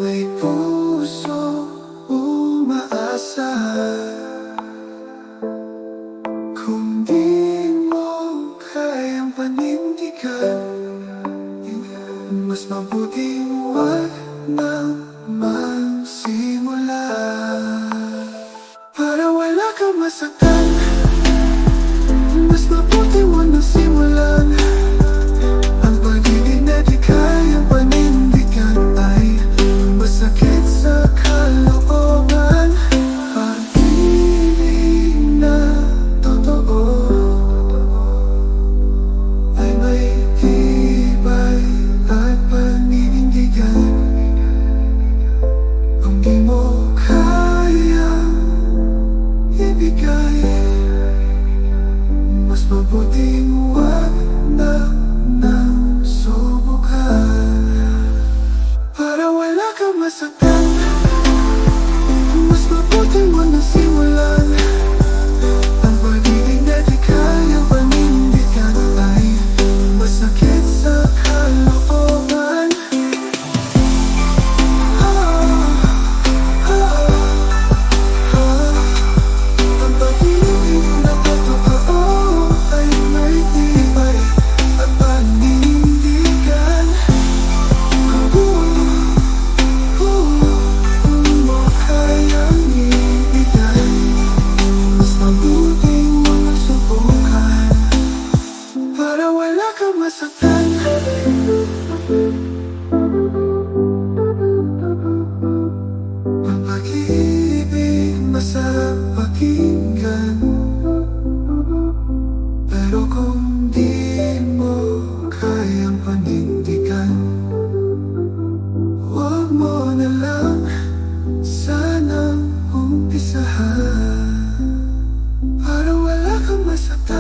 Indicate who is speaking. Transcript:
Speaker 1: May puso umaasa. Kung di mo kayang panindigan, mas mabuting wag nang magsimula. Para wala kang masaktan, mas mabuti wag nang simulan. Ang pag-ibig na di kayang panindigan ay masakit sa kalooban. Pag-ibig na totoo ay may tibay at paninindigan. Kung di mo kayang ibigay, mas mabuting wag na nang subukan. Para wala kang masaktan, mas mabuting wag na simulan. Ang pag-ibig na di kayang panindigan ay masakit sa kalooban. Ang pag-ibig na totoo ay may tibay at panindigan. Kung mo kayang ibigay, mas mabuting wag na subukan. Para wala kang masaktan, ang pag-ibig masarap pakinggan. Pero kung di mo kayang panindigan, huwag mo na lang sanang umpisahan. Para wala kang masaktan.